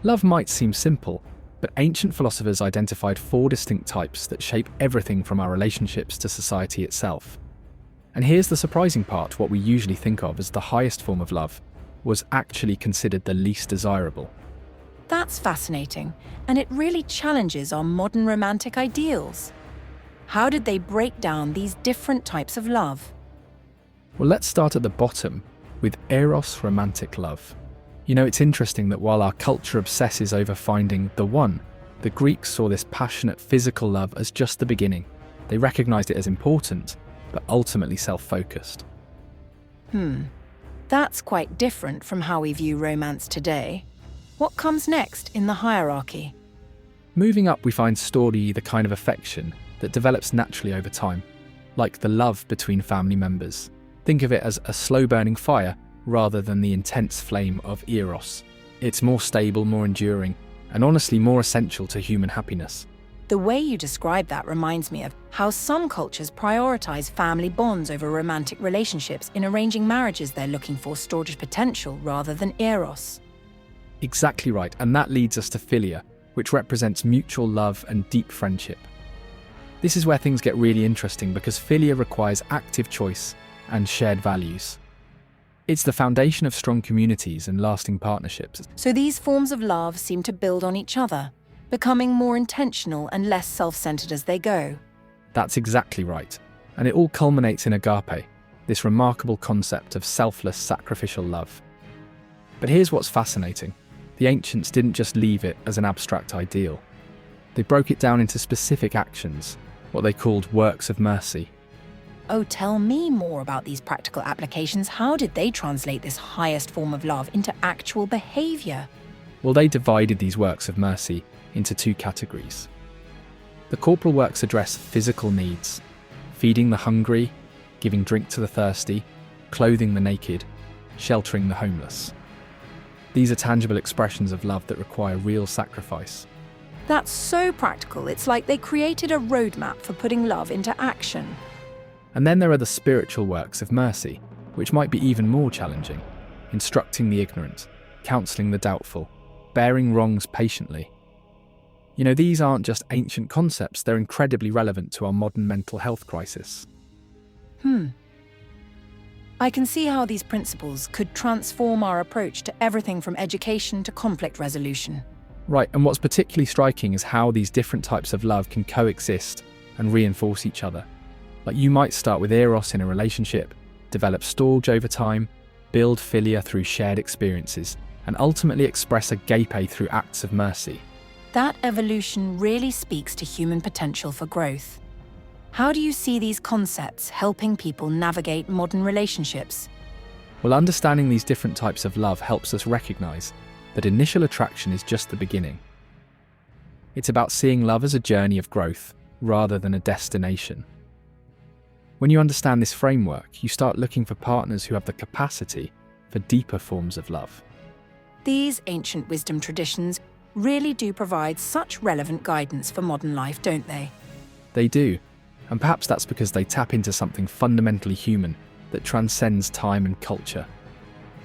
Love might seem simple, but ancient philosophers identified four distinct types that shape everything from our relationships to society itself. And here's the surprising part: what we usually think of as the highest form of love was actually considered the least desirable. That's fascinating, and it really challenges our modern romantic ideals. How did they break down these different types of love? Well, let's start at the bottom with Eros romantic love. It's interesting that while our culture obsesses over finding the one, the Greeks saw this passionate physical love as just the beginning. They recognized it as important, but ultimately self-focused. That's quite different from how we view romance today. What comes next in the hierarchy? Moving up, we find storge, the kind of affection that develops naturally over time, like the love between family members. Think of it as a slow-burning fire rather than the intense flame of Eros. It's more stable, more enduring, and honestly more essential to human happiness. The way you describe that reminds me of how some cultures prioritize family bonds over romantic relationships in arranging marriages. They're looking for storge potential rather than Eros. Exactly right, and that leads us to philia, which represents mutual love and deep friendship. This is where things get really interesting because philia requires active choice and shared values. It's the foundation of strong communities and lasting partnerships. So these forms of love seem to build on each other, becoming more intentional and less self-centered as they go. That's exactly right. And it all culminates in agape, this remarkable concept of selfless, sacrificial love. But here's what's fascinating. The ancients didn't just leave it as an abstract ideal. They broke it down into specific actions, what they called works of mercy. Oh, tell me more about these practical applications. How did they translate this highest form of love into actual behavior? Well, they divided these works of mercy into two categories. The corporal works address physical needs, feeding the hungry, giving drink to the thirsty, clothing the naked, sheltering the homeless. These are tangible expressions of love that require real sacrifice. That's so practical. It's like they created a roadmap for putting love into action. And then there are the spiritual works of mercy, which might be even more challenging: instructing the ignorant, counseling the doubtful, bearing wrongs patiently. These aren't just ancient concepts, they're incredibly relevant to our modern mental health crisis. I can see how these principles could transform our approach to everything from education to conflict resolution. Right, and what's particularly striking is how these different types of love can coexist and reinforce each other. Like, you might start with Eros in a relationship, develop storge over time, build philia through shared experiences, and ultimately express agape through acts of mercy. That evolution really speaks to human potential for growth. How do you see these concepts helping people navigate modern relationships? Well, understanding these different types of love helps us recognize that initial attraction is just the beginning. It's about seeing love as a journey of growth rather than a destination. When you understand this framework, you start looking for partners who have the capacity for deeper forms of love. These ancient wisdom traditions really do provide such relevant guidance for modern life, don't they? They do, and perhaps that's because they tap into something fundamentally human that transcends time and culture.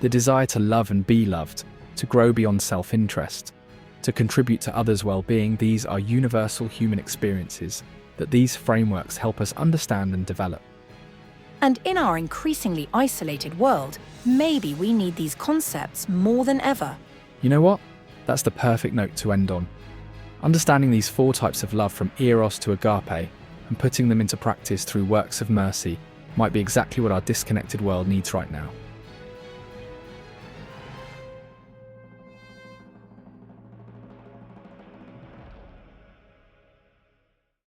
The desire to love and be loved, to grow beyond self-interest, to contribute to others' well-being. These are universal human experiences that these frameworks help us understand and develop. And in our increasingly isolated world, maybe we need these concepts more than ever. You know what? That's the perfect note to end on. Understanding these four types of love from Eros to agape and putting them into practice through works of mercy might be exactly what our disconnected world needs right now.